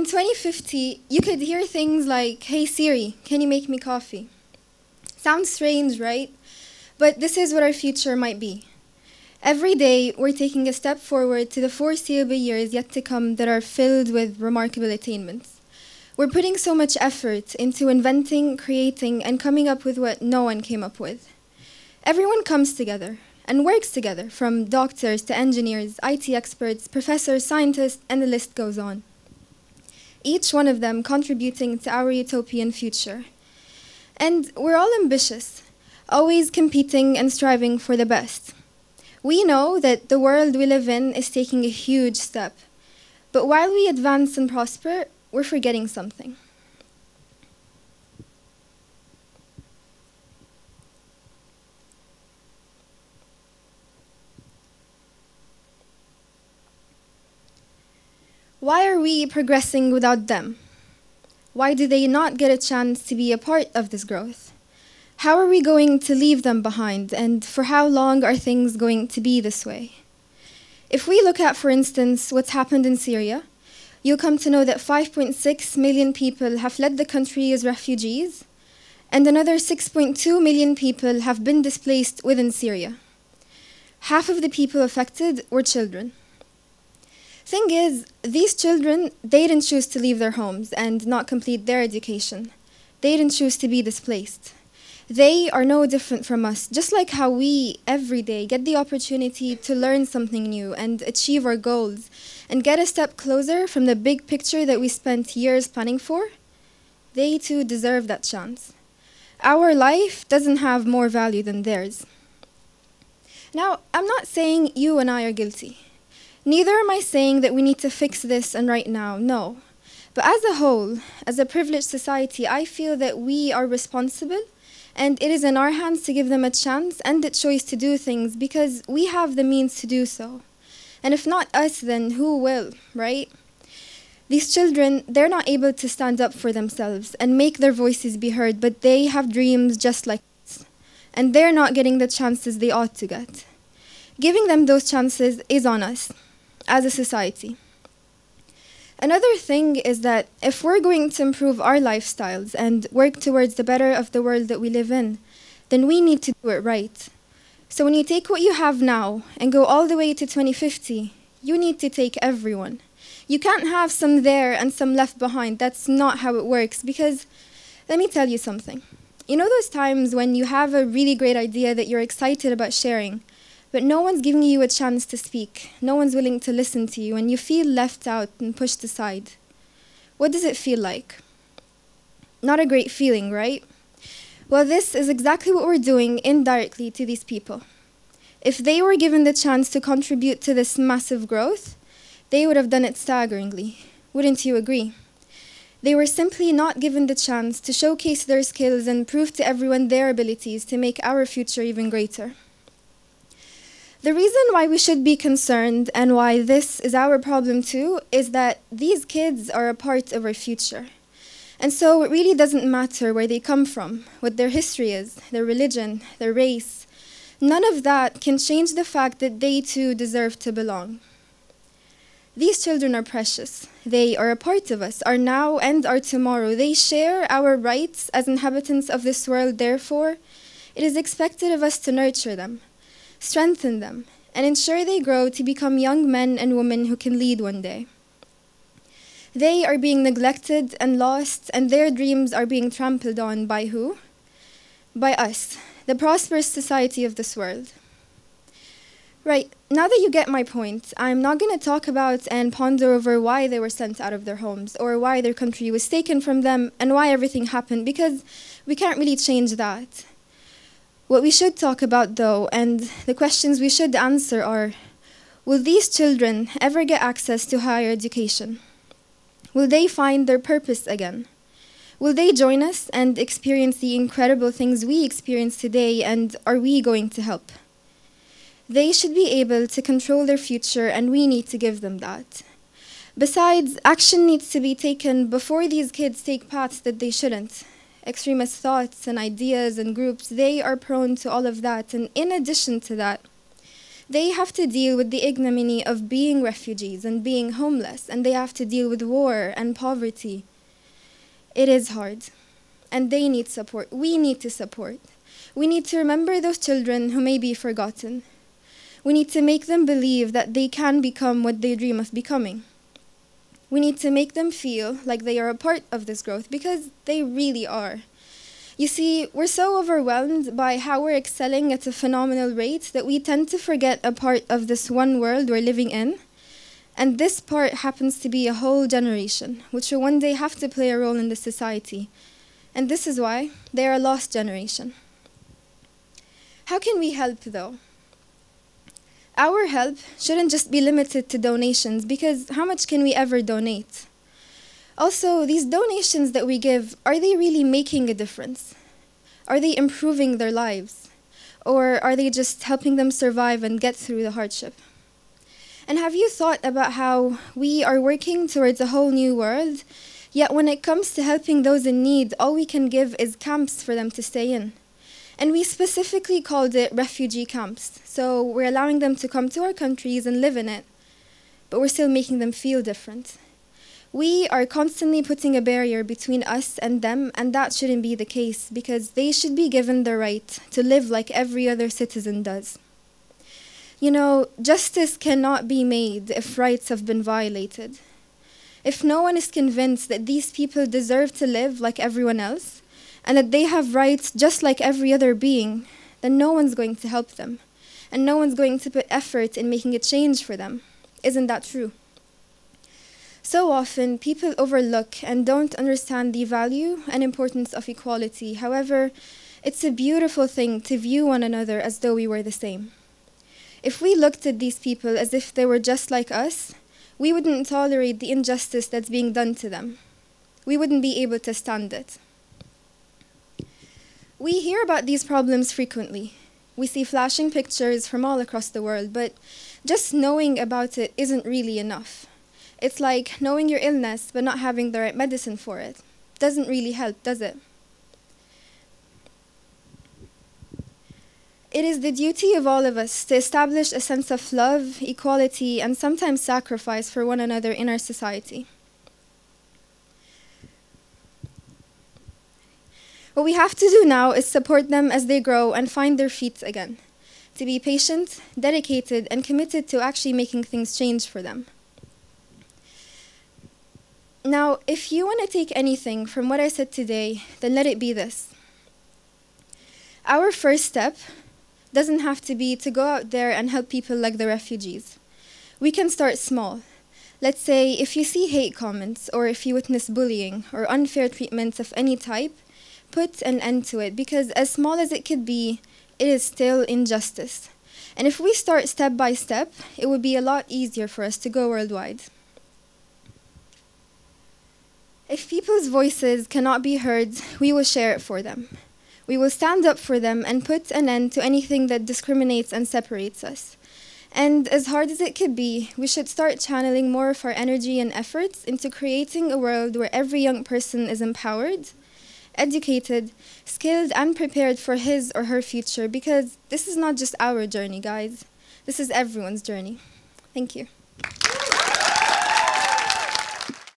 in 2050, you could hear things like, "Hey Siri, can you make me coffee?" Sounds strange, right? But this is what our future might be. Every day, we're taking a step forward to the foreseeable years yet to come that are filled with remarkable attainments. We're putting so much effort into inventing, creating, and coming up with what no one came up with. Everyone comes together and works together, from doctors to engineers, IT experts, professors, scientists, and the list goes on. Each one of them contributing to our utopian future. And we're all ambitious, always competing and striving for the best. We know that the world we live in is taking a huge step, but while we advance and prosper, we're forgetting something. Why are we progressing without them? Why do they not get a chance to be a part of this growth? How are we going to leave them behind, and for how long are things going to be this way? If we look at, for instance, what's happened in Syria, you'll come to know that 5.6 million people have fled the country as refugees, and another 6.2 million people have been displaced within Syria. Half of the people affected were children. Thing is, these children, they didn't choose to leave their homes and not complete their education. They didn't choose to be displaced. They are no different from us, just like how we, every day, get the opportunity to learn something new and achieve our goals and get a step closer from the big picture that we spent years planning for. They too deserve that chance. Our life doesn't have more value than theirs. Now, I'm not saying you and I are guilty. Neither am I saying that we need to fix this and right now, no. But as a whole, as a privileged society, I feel that we are responsible, and it is in our hands to give them a chance and a choice to do things because we have the means to do so. And if not us, then who will, right? These children, they're not able to stand up for themselves and make their voices be heard, but they have dreams just like us. And they're not getting the chances they ought to get. Giving them those chances is on us as a society. Another thing is that if we're going to improve our lifestyles and work towards the better of the world that we live in, then we need to do it right. So when you take what you have now and go all the way to 2050, you need to take everyone. You can't have some there and some left behind. That's not how it works, because let me tell you something. You know those times when you have a really great idea that you're excited about sharing, but no one's giving you a chance to speak. No one's willing to listen to you, and you feel left out and pushed aside. What does it feel like? Not a great feeling, right? Well, this is exactly what we're doing indirectly to these people. If they were given the chance to contribute to this massive growth, they would have done it staggeringly. Wouldn't you agree? They were simply not given the chance to showcase their skills and prove to everyone their abilities to make our future even greater. The reason why we should be concerned and why this is our problem too is that these kids are a part of our future. And so it really doesn't matter where they come from, what their history is, their religion, their race. None of that can change the fact that they too deserve to belong. These children are precious. They are a part of us, our now and our tomorrow. They share our rights as inhabitants of this world. Therefore, it is expected of us to nurture them, strengthen them, and ensure they grow to become young men and women who can lead one day. They are being neglected and lost, and their dreams are being trampled on by who? By us, the prosperous society of this world. Right, now that you get my point, I'm not going to talk about and ponder over why they were sent out of their homes or why their country was taken from them and why everything happened, because we can't really change that. What we should talk about, though, and the questions we should answer are, will these children ever get access to higher education? Will they find their purpose again? Will they join us and experience the incredible things we experience today, and are we going to help? They should be able to control their future, and we need to give them that. Besides, action needs to be taken before these kids take paths that they shouldn't. Extremist thoughts and ideas and groups, they are prone to all of that. And in addition to that, They have to deal with the ignominy of being refugees and being homeless, and they have to deal with war and poverty. It is hard, and they need support. We need to support. We need to remember those children who may be forgotten. We need to make them believe that they can become what they dream of becoming. We need to make them feel like they are a part of this growth, because they really are. You see, we're so overwhelmed by how we're excelling at a phenomenal rate that we tend to forget a part of this one world we're living in. And this part happens to be a whole generation, which will one day have to play a role in the society. And this is why they are a lost generation. How can we help, though? Our help shouldn't just be limited to donations, because how much can we ever donate? Also, these donations that we give, are they really making a difference? Are they improving their lives? Or are they just helping them survive and get through the hardship? And have you thought about how we are working towards a whole new world, yet when it comes to helping those in need, all we can give is camps for them to stay in? And we specifically called it refugee camps. So we're allowing them to come to our countries and live in it, but we're still making them feel different. We are constantly putting a barrier between us and them, and that shouldn't be the case, because they should be given the right to live like every other citizen does. You know, justice cannot be made if rights have been violated. If no one is convinced that these people deserve to live like everyone else, and that they have rights just like every other being, then no one's going to help them, and no one's going to put effort in making a change for them. Isn't that true? So often, people overlook and don't understand the value and importance of equality. However, it's a beautiful thing to view one another as though we were the same. If we looked at these people as if they were just like us, we wouldn't tolerate the injustice that's being done to them. We wouldn't be able to stand it. We hear about these problems frequently. We see flashing pictures from all across the world, but just knowing about it isn't really enough. It's like knowing your illness but not having the right medicine for it. Doesn't really help, does it? It is the duty of all of us to establish a sense of love, equality, and sometimes sacrifice for one another in our society. What we have to do now is support them as they grow and find their feet again. To be patient, dedicated, and committed to actually making things change for them. Now, if you want to take anything from what I said today, then let it be this. Our first step doesn't have to be to go out there and help people like the refugees. We can start small. Let's say if you see hate comments, or if you witness bullying or unfair treatment of any type, put an end to it, because as small as it could be, it is still injustice. And if we start step by step, it would be a lot easier for us to go worldwide. If people's voices cannot be heard, we will share it for them. We will stand up for them and put an end to anything that discriminates and separates us. And as hard as it could be, we should start channeling more of our energy and efforts into creating a world where every young person is empowered, educated, skilled, and prepared for his or her future, because this is not just our journey, guys. This is everyone's journey. Thank you.